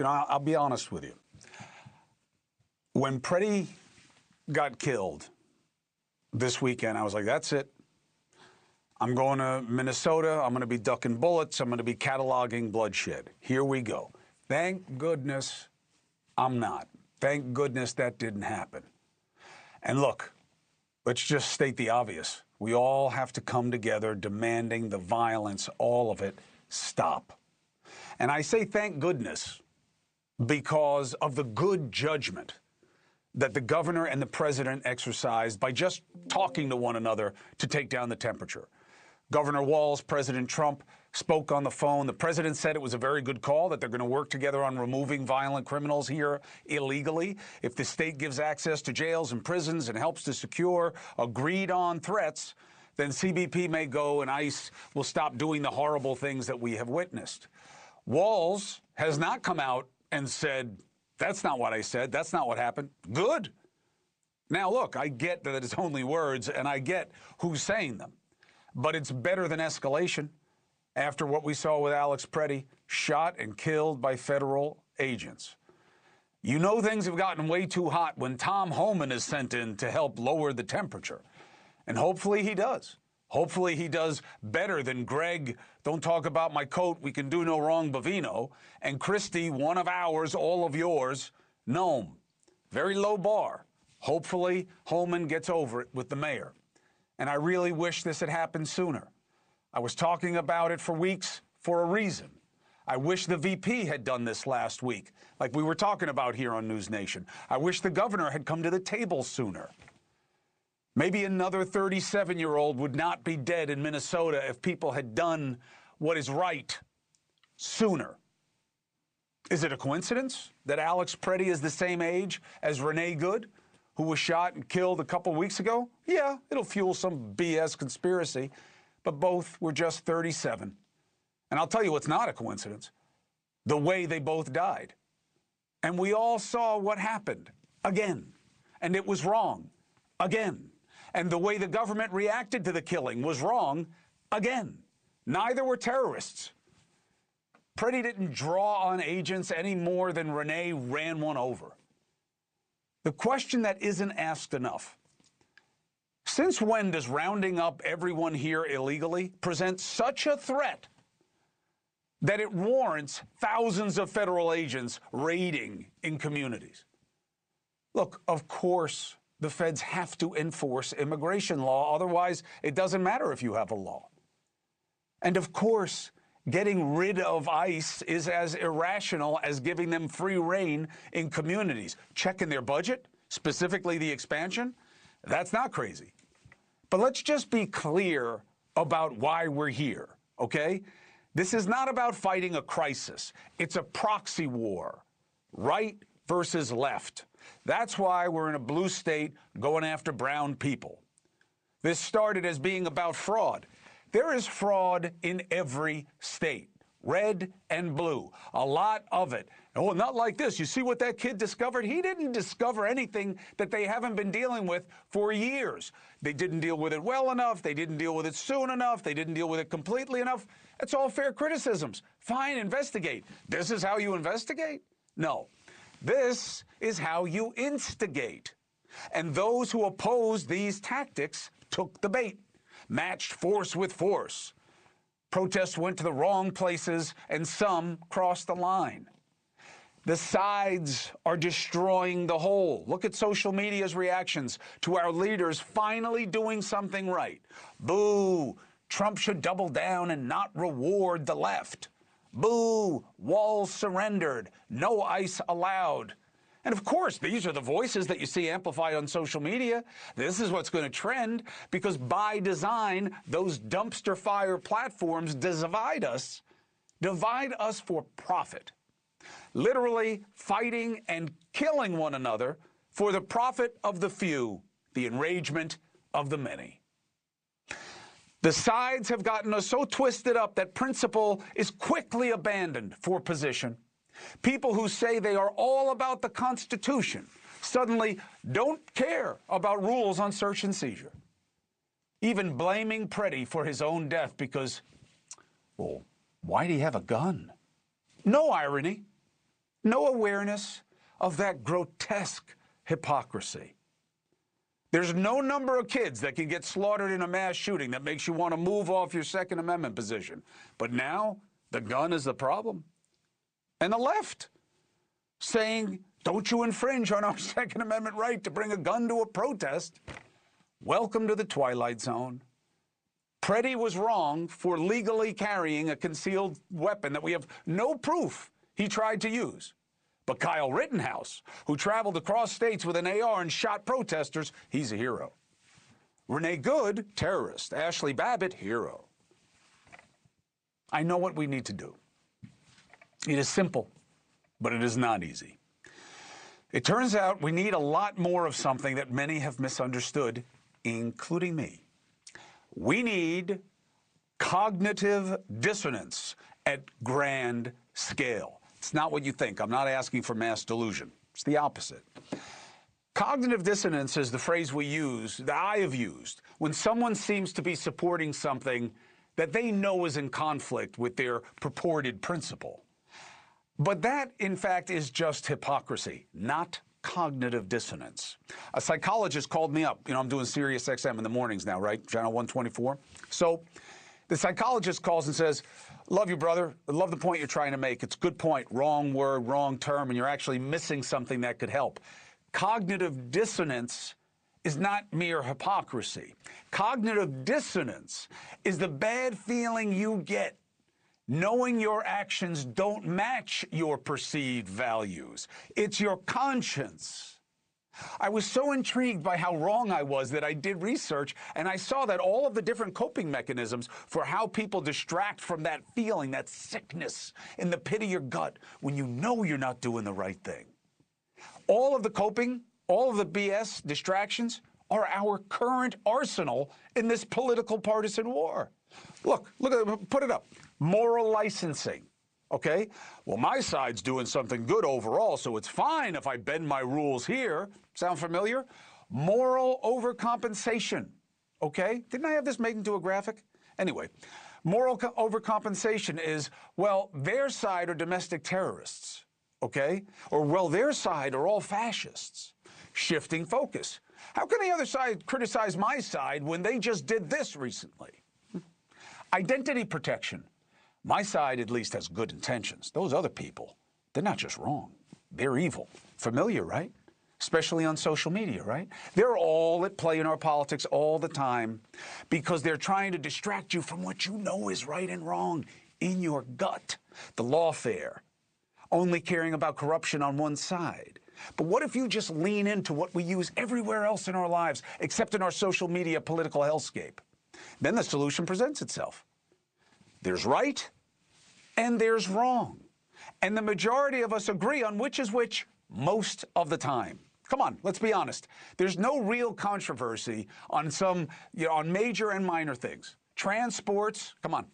I'll be honest with you. When Pretti got killed this weekend, I was like, that's it. I'm going to Minnesota. I'm going to be ducking bullets. I'm going to be cataloging bloodshed. Here we go. Thank goodness I'm not. Thank goodness that didn't happen. And look, let's just state the obvious. We all have to come together demanding the violence, all of it, stop. And I say thank goodness because of the good judgment that the governor and the president exercised by just talking to one another to take down the temperature. Governor Walz, President Trump spoke on the phone. The president said it was a very good call, that they're going to work together on removing violent criminals here illegally. If the state gives access to jails and prisons and helps to secure agreed-on threats, then CBP may go and ICE will stop doing the horrible things that we have witnessed. Walz has not come out and said, that's not what I said, that's not what happened. Good. Now, look, I get that it's only words, and I get who's saying them. But it's better than escalation after what we saw with Alex Pretti, shot and killed by federal agents. You know things have gotten way too hot when Tom Homan is sent in to help lower the temperature. And hopefully he does. Hopefully he does better than Greg, don't talk about my coat, we can do no wrong, Bavino, and Christie, one of ours, all of yours, Noam. Very low bar. Hopefully Homan gets over it with the mayor. And I really wish this had happened sooner. I was talking about it for weeks for a reason. I wish the VP had done this last week, like we were talking about here on NewsNation. I wish the governor had come to the table sooner. Maybe another 37-year-old would not be dead in Minnesota if people had done what is right sooner. Is it a coincidence that Alex Pretti is the same age as Renee Good, who was shot and killed a couple weeks ago? Yeah, it'll fuel some BS conspiracy, but both were just 37. And I'll tell you what's not a coincidence, the way they both died. And we all saw what happened again, and it was wrong again. And the way the government reacted to the killing was wrong again. Neither were terrorists. Pretti didn't draw on agents any more than Renee ran one over. The question that isn't asked enough, since when does rounding up everyone here illegally present such a threat that it warrants thousands of federal agents raiding in communities? Look, of course, the feds have to enforce immigration law. Otherwise, it doesn't matter if you have a law. And of course, getting rid of ICE is as irrational as giving them free rein in communities. Checking their budget, specifically the expansion, that's not crazy. But let's just be clear about why we're here, okay? This is not about fighting a crisis. It's a proxy war, right versus left. That's why we're in a blue state going after brown people. This started as being about fraud. There is fraud in every state, red and blue, a lot of it. Oh, not like this. You see what that kid discovered? He didn't discover anything that they haven't been dealing with for years. They didn't deal with it well enough. They didn't deal with it soon enough. They didn't deal with it completely enough. It's all fair criticisms. Fine, investigate. This is how you investigate? No. This is how you instigate. And those who oppose these tactics took the bait, matched force with force. Protests went to the wrong places, and some crossed the line. The sides are destroying the whole. Look at social media's reactions to our leaders finally doing something right. Boo, Trump should double down and not reward the left. Boo, walls surrendered, no ICE allowed. And of course, these are the voices that you see amplified on social media. This is what's going to trend because by design, those dumpster fire platforms divide us for profit. Literally fighting and killing one another for the profit of the few, the enragement of the many. The sides have gotten us so twisted up that principle is quickly abandoned for position. People who say they are all about the Constitution suddenly don't care about rules on search and seizure. Even blaming Pretti for his own death because, well, why'd he have a gun? No irony. no awareness of that grotesque hypocrisy. There's no number of kids that can get slaughtered in a mass shooting that makes you want to move off your Second Amendment position. But now the gun is the problem. And the left saying, don't you infringe on our Second Amendment right to bring a gun to a protest. Welcome to the Twilight Zone. Pretti was wrong for legally carrying a concealed weapon that we have no proof he tried to use. But Kyle Rittenhouse, who traveled across states with an AR and shot protesters, he's a hero. Renee Good, terrorist. Ashley Babbitt, hero. I know what we need to do. It is simple, but it is not easy. It turns out we need a lot more of something that many have misunderstood, including me. We need cognitive dissonance at grand scale. It's not what you think. I'm not asking for mass delusion. It's the opposite. Cognitive dissonance is the phrase we use, that I have used, when someone seems to be supporting something that they know is in conflict with their purported principle. But that, in fact, is just hypocrisy, not cognitive dissonance. A psychologist called me up. You know, I'm doing Sirius XM in the mornings now, right? Channel 124. So the psychologist calls and says, love you, brother. I love the point you're trying to make. It's a good point. Wrong word, wrong term, and you're actually missing something that could help. Cognitive dissonance is not mere hypocrisy. Cognitive dissonance is the bad feeling you get knowing your actions don't match your perceived values. It's your conscience. I was so intrigued by how wrong I was that I did research, and I saw that all of the different coping mechanisms for how people distract from that feeling, that sickness in the pit of your gut when you know you're not doing the right thing. All of the coping, all of the BS distractions are our current arsenal in this political partisan war. Look at it, put it up. Moral licensing, okay? Well, my side's doing something good overall, so it's fine if I bend my rules here. Sound familiar? Moral overcompensation, okay? Didn't I have this made into a graphic? Anyway, moral overcompensation is, well, their side are domestic terrorists, okay? Or, well, their side are all fascists. Shifting focus. How can the other side criticize my side when they just did this recently? Identity protection. My side at least has good intentions. Those other people, they're not just wrong. They're evil. Familiar, right? Especially on social media, right? They're all at play in our politics all the time because they're trying to distract you from what you know is right and wrong in your gut. The lawfare. Only caring about corruption on one side. But what if you just lean into what we use everywhere else in our lives, except in our social media political hellscape? Then the solution presents itself. There's right and there's wrong. And the majority of us agree on which is which most of the time. Come on, let's be honest. There's no real controversy on on major and minor things. Transports, come on,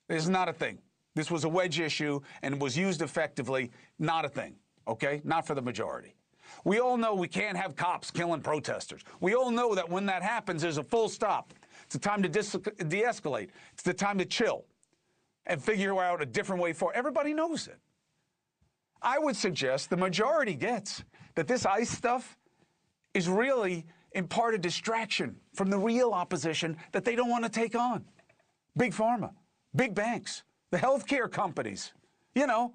this is not a thing. This was a wedge issue and was used effectively, not a thing, okay? Not for the majority. We all know we can't have cops killing protesters. We all know that when that happens, there's a full stop. It's the time to de-escalate. It's the time to chill and figure out a different way forward. Everybody knows it. I would suggest the majority gets that this ICE stuff is really in part a distraction from the real opposition that they don't want to take on. Big pharma, big banks, the healthcare companies, you know,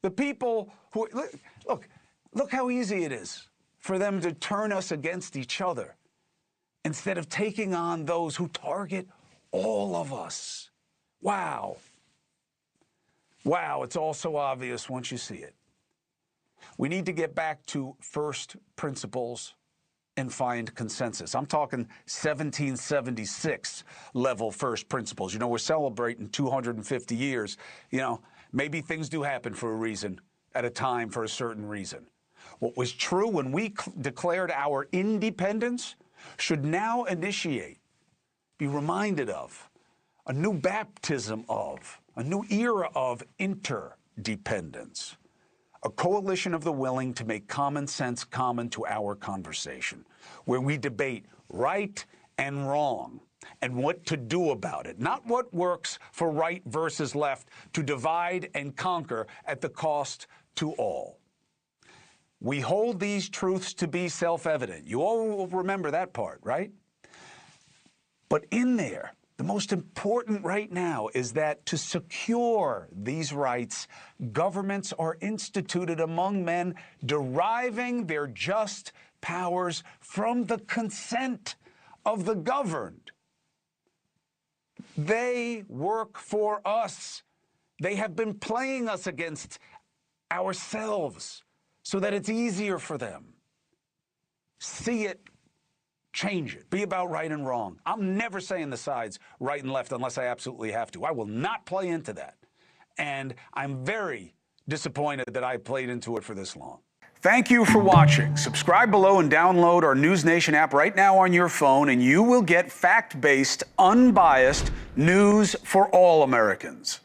the people who, look how easy it is for them to turn us against each other instead of taking on those who target all of us. Wow. Wow, it's all so obvious once you see it. We need to get back to first principles and find consensus. I'm talking 1776 level first principles. You know, we're celebrating 250 years. You know, maybe things do happen for a reason, at a time for a certain reason. What was true when we declared our independence should now initiate, be reminded of, a new baptism of, a new era of interdependence, a coalition of the willing to make common sense common to our conversation, where we debate right and wrong and what to do about it, not what works for right versus left to divide and conquer at the cost to all. We hold these truths to be self-evident. You all remember that part, right? But in there, the most important right now is that to secure these rights, governments are instituted among men, deriving their just powers from the consent of the governed. They work for us. They have been playing us against ourselves so that it's easier for them. See it, change it. Be about right and wrong. I'm never saying the sides right and left unless I absolutely have to. I will not play into that. And I'm very disappointed that I played into it for this long. Thank you for watching. Subscribe below and download our NewsNation app right now on your phone, and you will get fact-based, unbiased news for all Americans.